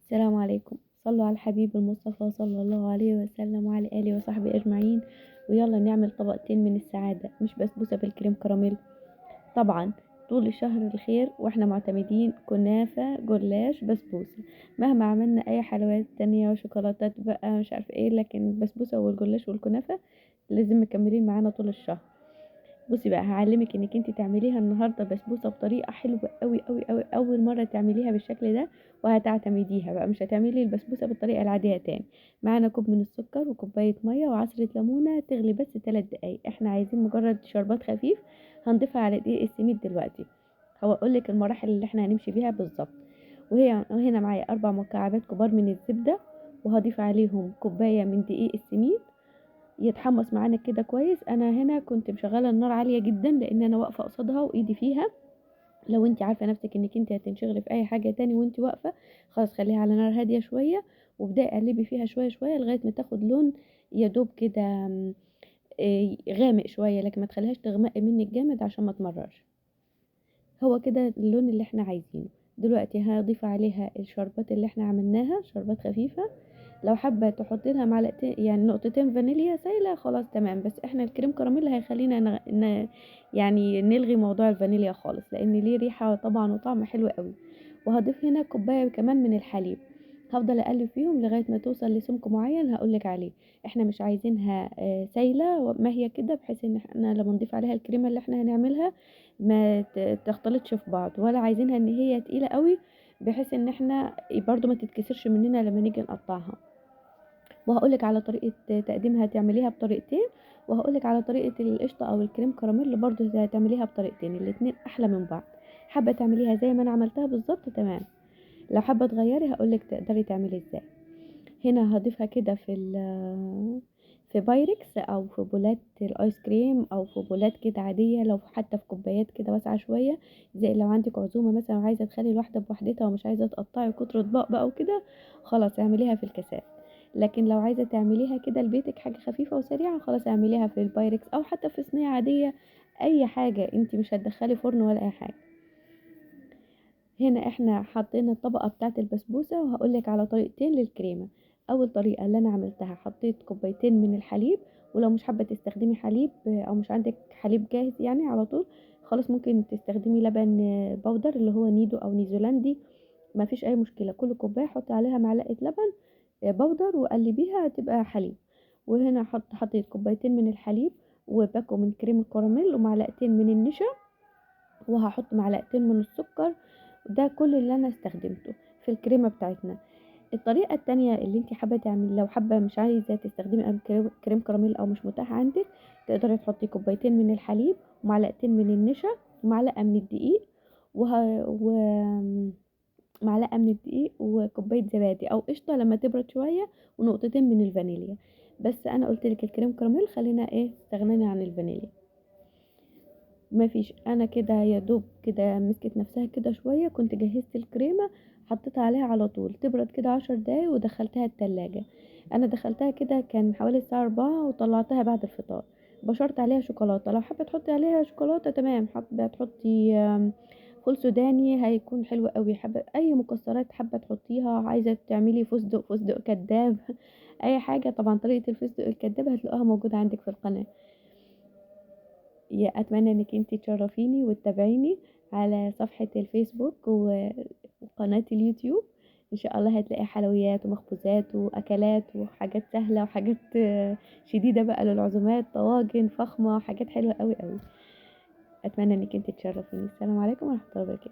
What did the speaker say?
السلام عليكم. صلوا على الحبيب المصطفى صلى الله عليه وسلم وعلى آله وصحبه أجمعين. ويلا نعمل طبقتين من السعادة، مش بسبوسة بالكريم كراميل طبعا. طول الشهر الخير واحنا معتمدين كنافة جلاش بسبوسة. مهما عملنا اي حلويات تانية وشوكولاتات بقى مش عارفه ايه، لكن البسبوسة والجلاش والكنافة لازم مكملين معانا طول الشهر. بصي بقى هعلمك انك انت تعمليها النهارده بسبوسه بطريقه حلوه قوي قوي قوي، اول مره تعمليها بالشكل ده وهتعتمديها بقى، مش هتعملي البسبوسه بالطريقه العاديه تاني. معانا كوب من السكر وكوبايه ميه وعصره ليمونه تغلي بس 3 دقايق. احنا عايزين مجرد شربات خفيف. هنضيفها على دقيق السميد دلوقتي. هو اقول لك المراحل اللي احنا هنمشي بيها بالظبط. وهنا معايا 4 مكعبات كبار من الزبده، وهضيف عليهم كوبايه من دقيق السميد يتحمص معانا كده كويس. انا هنا كنت مشغله النار عاليه جدا لان انا واقفه قصادها وايدي فيها. لو انت عارفه نفسك انك انت هتنشغلي في اي حاجه تاني وانت واقفه، خلاص خليها على نار هاديه شويه، وابداي قلبي فيها شويه شويه لغايه ما تاخد لون يا دوب كده غامق شويه، لكن ما تخليهاش تغمق منك جامد عشان ما تمررش. هو كده اللون اللي احنا عايزينه. دلوقتي هضيف عليها الشربات اللي احنا عملناها، شربات خفيفه. لو حابه تحطي لها معلقتين يعني نقطتين فانيليا سايله خلاص تمام، بس احنا الكريم كراميل هيخلينا يعني نلغي موضوع الفانيليا خالص، لان ليه ريحه طبعا وطعم حلو قوي. وهضيف هنا كوبايه كمان من الحليب. هفضل اقلب فيهم لغايه ما توصل لسمك معين هقولك عليه. احنا مش عايزينها سايله ما هي كده، بحيث ان احنا لما نضيف عليها الكريمه اللي احنا هنعملها ما تختلطش في بعض، ولا عايزينها ان هي تقيله قوي بحيث ان احنا برضو ما تتكسرش مننا لما نيجي نقطعها. وهقولك على طريقة تقديمها تعمليها بطريقتين، وهقولك على طريقة القشطة او الكريم كراميل برضو هتعمليها بطريقتين، الاتنين احلى من بعض. حابة تعمليها زي ما انا عملتها بالظبط تمام، لو حابة تغيري هقولك تقدري تعملي ازاي. هنا هضيفها كده في بايركس او في بولات الايس كريم او في بولات كده عاديه، لو حتى في كوبايات كده واسعه شويه، زي لو عندك عزومه مثلا وعايزه تخلي الواحده بوحدتها ومش عايزه تقطعي كتر اطباق بقى وكده، خلاص اعمليها في الكاسات. لكن لو عايزه تعمليها كده لبيتك حاجه خفيفه وسريعه، خلاص اعمليها في البايركس او حتى في صينيه عاديه. اي حاجه انت مش هتدخلي فرن ولا اي حاجه. هنا احنا حطينا الطبقة بتاعة البسبوسة، وهقولك على طريقتين للكريمة. اول طريقة اللي انا عملتها حطيت كوبايتين من الحليب، ولو مش حابة تستخدمي حليب او مش عندك حليب جاهز يعني على طول، خلاص ممكن تستخدمي لبن بودر اللي هو نيدو او نيزولاندي. ما فيش اي مشكلة، كل كوباية حطي عليها معلقة لبن بودر وقلبيها تبقى حليب. وهنا حطيت كوبايتين من الحليب، وباكو من كريم الكراميل، ومعلقتين من النشا، وهحط معلقتين من السكر. ده كل اللي انا استخدمته في الكريمه بتاعتنا. الطريقه التانية اللي انت حابه تعمل، لو حابه مش عايزه تستخدمي كريم كراميل او مش متاح عندك، تقدري تحطي كوبايتين من الحليب ومعلقتين من النشا ومعلقه من الدقيق ومعلقه من الدقيق وكوبايه زبادي او قشطه لما تبرد شويه، ونقطتين من الفانيليا. بس انا قلت لك الكريم كراميل خلينا استغنينا عن الفانيليا. ما فيش، انا كده يا دوب كده مسكت نفسها كده شوية، كنت جهزت الكريمة حطيتها عليها على طول تبرد كده 10 دقايق ودخلتها التلاجة. انا دخلتها كده كان حوالي الساعة 4 وطلعتها بعد الفطار. بشرت عليها شوكولاتة، لو حابة تحطي عليها شوكولاتة تمام، حابة تحطي فول سوداني هيكون حلو قوي، حابة اي مكسرات حابة تحطيها، عايزة تعملي فستق كداب اي حاجة. طبعا طريقة الفستق الكداب هتلاقوها موجودة عندك في القناة. اتمنى انك انتي تشرفيني وتتابعيني على صفحة الفيسبوك وقناة اليوتيوب. ان شاء الله هتلاقي حلويات ومخبوزات واكلات وحاجات سهلة وحاجات شديدة بقى للعزومات، طواجن فخمة، حاجات حلوة قوي قوي. اتمنى انك انتي تشرفيني. السلام عليكم ورحمة الله وبركاته.